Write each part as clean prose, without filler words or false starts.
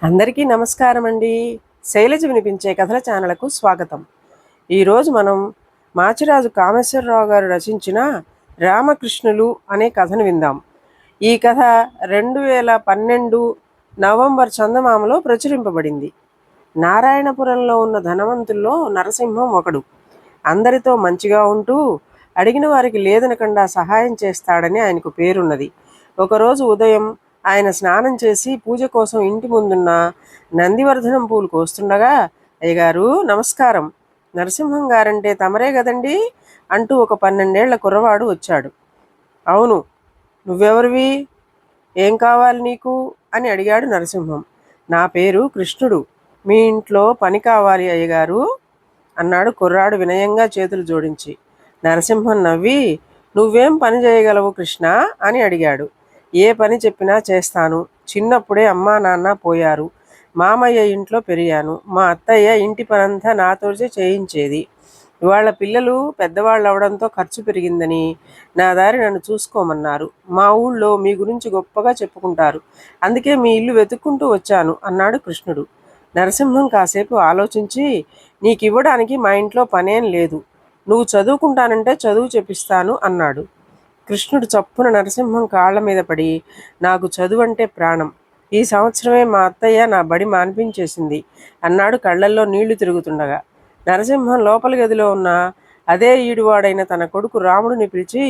అందరికీ నమస్కారం అండి. శైలజ వినిపించే కథల ఛానల్కు స్వాగతం. ఈరోజు మనం మాచిరాజు కామేశ్వరరావు గారు రచించిన రామకృష్ణులు అనే కథను విందాం. ఈ కథ 2012 నవంబర్ చందమామలో ప్రచురింపబడింది. నారాయణపురంలో ఉన్న ధనవంతుల్లో నరసింహం ఒకడు. అందరితో మంచిగా ఉంటూ అడిగిన వారికి లేదనకుండా సహాయం చేస్తాడని ఆయనకు పేరున్నది. ఒకరోజు ఉదయం ఆయన స్నానం చేసి పూజ కోసం ఇంటి ముందున్న నందివర్ధనం పూలు కోస్తుండగా, అయ్యగారు నమస్కారం, నరసింహం గారంటే తమరే కదండి అంటూ ఒక 12 ఏళ్ల కుర్రవాడు వచ్చాడు. అవును, నువ్వెవరివి, ఏం కావాలి నీకు అని అడిగాడు నరసింహం. నా పేరు కృష్ణుడు, మీ ఇంట్లో పని కావాలి అయ్యగారు అన్నాడు కుర్రాడు వినయంగా చేతులు జోడించి. నరసింహం నవ్వి, నువ్వేం పని చేయగలవు కృష్ణ అని అడిగాడు. ఏ పని చెప్పినా చేస్తాను. చిన్నప్పుడే అమ్మా నాన్న పోయారు. మామయ్య ఇంట్లో పెరిగాను. మా అత్తయ్య ఇంటి పనంతా నాతోచే చేయించేది. ఇవాళ పిల్లలు పెద్దవాళ్ళు అవడంతో ఖర్చు పెరిగిందని నా దారి నన్ను చూసుకోమన్నారు. మా ఊళ్ళో మీ గురించి గొప్పగా చెప్పుకుంటారు. అందుకే మీ ఇల్లు వెతుక్కుంటూ వచ్చాను అన్నాడు కృష్ణుడు. నరసింహం కాసేపు ఆలోచించి, నీకివ్వడానికి మా ఇంట్లో పనేం లేదు. నువ్వు చదువుకుంటానంటే చదువు చెప్పిస్తాను అన్నాడు. కృష్ణుడు చప్పున నరసింహం కాళ్ల మీద పడి, నాకు చదువు అంటే ప్రాణం. ఈ సంవత్సరమే మా అత్తయ్య నా బడి మాన్పించేసింది అన్నాడు కళ్ళల్లో నీళ్లు తిరుగుతుండగా. నరసింహం లోపలి గదిలో ఉన్న అదే ఈడువాడైన తన కొడుకు రాముడిని పిలిచి,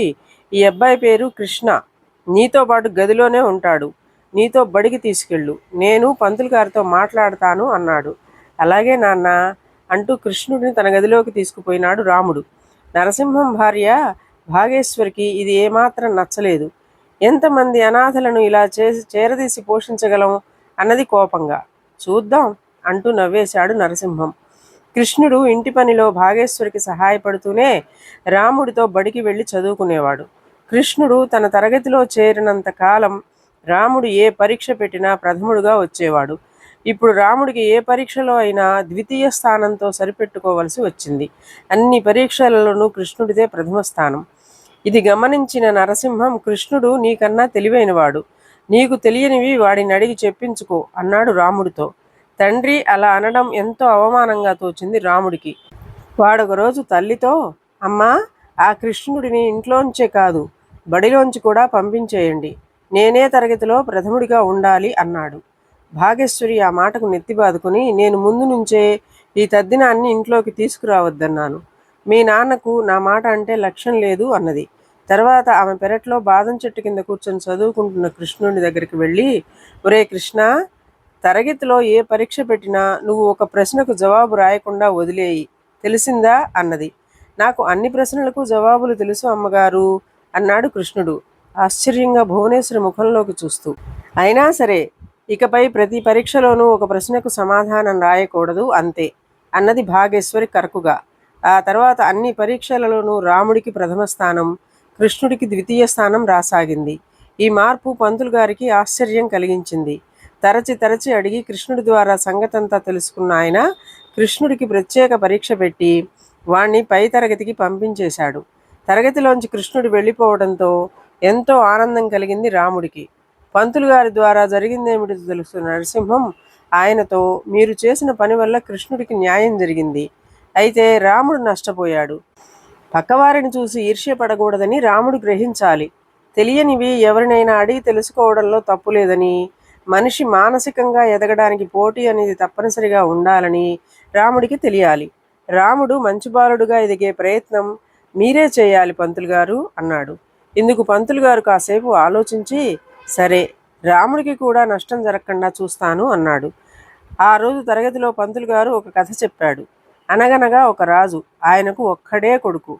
ఈ అబ్బాయి పేరు కృష్ణ, నీతో పాటు గదిలోనే ఉంటాడు. నీతో బడికి తీసుకెళ్ళు, నేను పంతులు గారితో మాట్లాడతాను అన్నాడు. అలాగే నాన్న అంటూ కృష్ణుడిని తన గదిలోకి తీసుకుపోయినాడు రాముడు. నరసింహం భార్య భాగేశ్వరికి ఇది ఏమాత్రం నచ్చలేదు. ఎంతమంది అనాథలను ఇలా చేరదీసి పోషించగలం అన్నది కోపంగా. చూద్దాం అంటూ నవ్వేశాడు నరసింహం. కృష్ణుడు ఇంటి పనిలో భాగేశ్వరికి సహాయపడుతూనే రాముడితో బడికి వెళ్ళి చదువుకునేవాడు. కృష్ణుడు తన తరగతిలో చేరినంత కాలం రాముడు ఏ పరీక్ష పెట్టినా ప్రథముడుగా వచ్చేవాడు. ఇప్పుడు రాముడికి ఏ పరీక్షలో అయినా ద్వితీయ స్థానంతో సరిపెట్టుకోవలసి వచ్చింది. అన్ని పరీక్షలలోనూ కృష్ణుడిదే ప్రథమ స్థానం. ఇది గమనించిన నరసింహం, కృష్ణుడు నీకన్నా తెలివైనవాడు, నీకు తెలియనివి వాడిని అడిగి చెప్పించుకో అన్నాడు రాముడితో. తండ్రి అలా అనడం ఎంతో అవమానంగా తోచింది రాముడికి. వాడొకరోజు తల్లితో, అమ్మా, ఆ కృష్ణుడిని ఇంట్లోంచే కాదు బడిలోంచి కూడా పంపించేయండి, నేనే తరగతిలో ప్రథముడిగా ఉండాలి అన్నాడు. భాగేశ్వరి ఆ మాటకు నెత్తిబాదుకుని, నేను ముందు నుంచే ఈ తద్దినాన్ని ఇంట్లోకి తీసుకురావద్దన్నాను. మీ నాన్నకు నా మాట అంటే లక్ష్యం లేదు అన్నది. తర్వాత ఆమె పెరట్లో బాదం చెట్టు కింద కూర్చొని చదువుకుంటున్న కృష్ణుడి దగ్గరికి వెళ్ళి, ఒరే కృష్ణ, తరగతిలో ఏ పరీక్ష పెట్టినా నువ్వు ఒక ప్రశ్నకు జవాబు రాయకుండా వదిలేయి, తెలిసిందా అన్నది. నాకు అన్ని ప్రశ్నలకు జవాబులు తెలుసు అమ్మగారు అన్నాడు కృష్ణుడు ఆశ్చర్యంగా భువనేశ్వరి ముఖంలోకి చూస్తూ. అయినా సరే, ఇకపై ప్రతి పరీక్షలోనూ ఒక ప్రశ్నకు సమాధానం రాయకూడదు అంతే అన్నది భాగేశ్వరి కరకుగా. ఆ తర్వాత అన్ని పరీక్షలలోనూ రాముడికి ప్రథమ స్థానం, కృష్ణుడికి ద్వితీయ స్థానం రాసాగింది. ఈ మార్పు పంతులు గారికి ఆశ్చర్యం కలిగించింది. తరచి తరచి అడిగి కృష్ణుడి ద్వారా సంగతంతా తెలుసుకున్న ఆయన కృష్ణుడికి ప్రత్యేక పరీక్ష పెట్టి వాణ్ణి పై తరగతికి పంపించేశాడు. తరగతిలోంచి కృష్ణుడు వెళ్ళిపోవడంతో ఎంతో ఆనందం కలిగింది రాముడికి. పంతులు గారి ద్వారా జరిగిందేమిటో తెలుసు నరసింహం ఆయనతో, మీరు చేసిన పని వల్ల కృష్ణుడికి న్యాయం జరిగింది, అయితే రాముడు నష్టపోయాడు. పక్కవారిని చూసి ఈర్ష్యపడకూడదని రాముడు గ్రహించాలి. తెలియనివి ఎవరినైనా అడిగి తెలుసుకోవడంలో తప్పులేదని, మనిషి మానసికంగా ఎదగడానికి పోటీ అనేది తప్పనిసరిగా ఉండాలని రాముడికి తెలియాలి. రాముడు మంచి బాలుడుగా ఎదిగే ప్రయత్నం మీరే చేయాలి పంతులు గారు అన్నాడు. ఇందుకు పంతులు గారు కాసేపు ఆలోచించి, సరే, రాముడికి కూడా నష్టం జరగకుండా చూస్తాను అన్నాడు. ఆ రోజు తరగతిలో పంతులు గారు ఒక కథ చెప్పాడు. అనగనగా ఒక రాజు, ఆయనకు ఒక్కడే కొడుకు.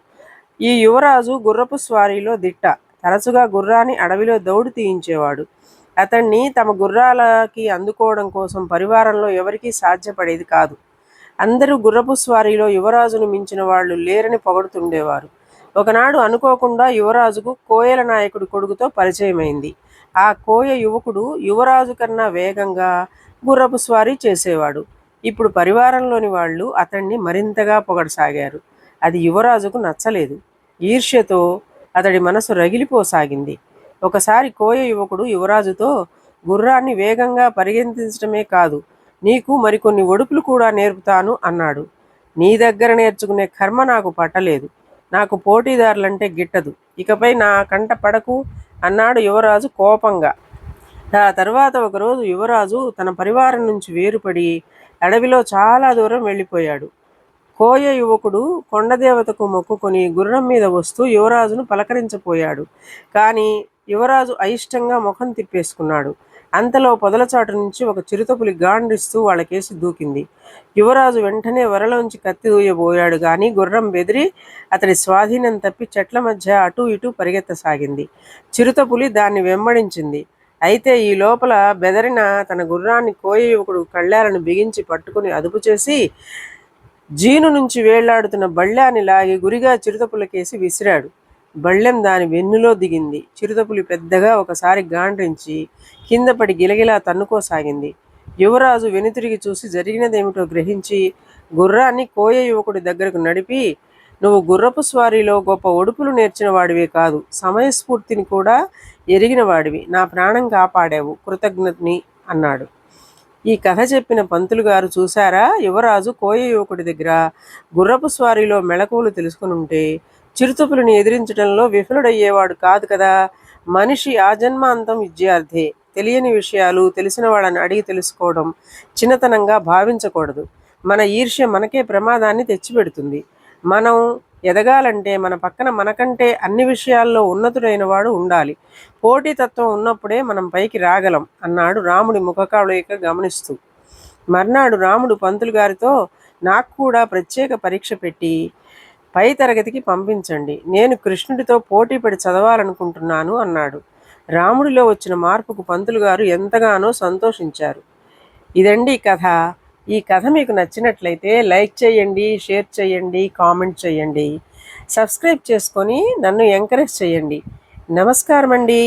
ఈ యువరాజు గుర్రపు స్వారీలో దిట్ట. తరచుగా గుర్రాన్ని అడవిలో దౌడు తీయించేవాడు. అతన్ని తమ గుర్రాలకి అందుకోవడం కోసం పరివారంలో ఎవరికీ సాధ్యపడేది కాదు. అందరూ గుర్రపు స్వారీలో యువరాజును మించిన వాళ్ళు లేరని పొగడుతుండేవారు. ఒకనాడు అనుకోకుండా యువరాజుకు కోయల నాయకుడి కొడుకుతో పరిచయమైంది. ఆ కోయ యువకుడు యువరాజు కన్నా వేగంగా గుర్రపు స్వారీ చేసేవాడు. ఇప్పుడు పరివారంలోని వాళ్ళు అతన్ని మరింతగా పొగడసాగారు. అది యువరాజుకు నచ్చలేదు. ఈర్ష్యతో అతడి మనసు రగిలిపోసాగింది. ఒకసారి కోయ యువకుడు యువరాజుతో, గుర్రాన్ని వేగంగా పరిగెత్తించడమే కాదు, నీకు మరికొన్ని ఒడుపులు కూడా నేర్పుతాను అన్నాడు. నీ దగ్గర నేర్చుకునే కర్మ నాకు పట్టలేదు. నాకు పోటీదారులంటే గిట్టదు. ఇకపై నా కంట పడకు అన్నాడు యువరాజు కోపంగా. ఆ తర్వాత ఒకరోజు యువరాజు తన పరివారం నుంచి వేరుపడి అడవిలో చాలా దూరం వెళ్ళిపోయాడు. కోయ యువకుడు కొండదేవతకు మొక్కుకొని గుర్రం మీద వస్తూ యువరాజును పలకరించపోయాడు. కానీ యువరాజు అయిష్టంగా ముఖం తిప్పేసుకున్నాడు. అంతలో పొదలచాటు నుంచి ఒక చిరుతపులి గాండ్రిస్తూ వాళ్ళకేసి దూకింది. యువరాజు వెంటనే వరలోంచి కత్తి దూయబోయాడు గాని గుర్రం బెదిరి అతడి స్వాధీనం తప్పి చెట్ల మధ్య అటూ ఇటూ పరిగెత్తసాగింది. చిరుతపులి దాన్ని వెంబడించింది. అయితే ఈ లోపల బెదరిన తన గుర్రాన్ని కోయ యువకుడు కళ్ళాలను బిగించి పట్టుకుని అదుపు చేసి జీను నుంచి వేళ్లాడుతున్న బళ్ళాన్ని లాగి గురిగా చిరుతపులకేసి విసిరాడు. బళ్ళెం దాని వెన్నులో దిగింది. చిరుతపులి పెద్దగా ఒకసారి గాండ్రించి కింద పడి గిలగిలా తన్నుకోసాగింది. యువరాజు వెనుతిరిగి చూసి జరిగినదేమిటో గ్రహించి గుర్రాన్ని కోయ యువకుడి దగ్గరకు నడిపి, నువ్వు గుర్రపు స్వారీలో గొప్ప ఒడుపులు నేర్చిన వాడివే కాదు, సమయస్ఫూర్తిని కూడా ఎరిగిన వాడివి. నా ప్రాణం కాపాడావు, కృతజ్ఞతని అన్నాడు. ఈ కథ చెప్పిన పంతులు గారు చూశారా, యువరాజు కోయ యువకుడి దగ్గర గుర్రపు స్వారీలో మెళకువలు తెలుసుకుని ఉంటే చిరుతపులిని ఎదిరించడంలో విఫలుడయ్యేవాడు కాదు కదా. మనిషి ఆజన్మాంతం విద్యార్థే. తెలియని విషయాలు తెలిసిన వాళ్ళని అడిగి తెలుసుకోవడం చిన్నతనంగా భావించకూడదు. మన ఈర్ష్య మనకే ప్రమాదాన్ని తెచ్చిపెడుతుంది. మనం ఎదగాలంటే మన పక్కన మనకంటే అన్ని విషయాల్లో ఉన్నతుడైన వాడు ఉండాలి. పోటీతత్వం ఉన్నప్పుడే మనం పైకి రాగలం అన్నాడు రాముడి ముఖకవళిక గమనిస్తూ. మర్నాడు రాముడు పంతులు గారితో, నాకు కూడా ప్రత్యేక పరీక్ష పెట్టి పై తరగతికి పంపించండి. నేను కృష్ణుడితో పోటీపడి చదవాలనుకుంటున్నాను అన్నాడు. రాముడిలో వచ్చిన మార్పుకు పంతులు గారు ఎంతగానో సంతోషించారు. ఇదండి కథ. ఈ కథ మీకు నచ్చినట్లయితే లైక్ చేయండి, షేర్ చేయండి, కామెంట్ చేయండి, సబ్స్క్రైబ్ చేసుకొని నన్ను ఎంకరేజ్ చేయండి. నమస్కారం అండి.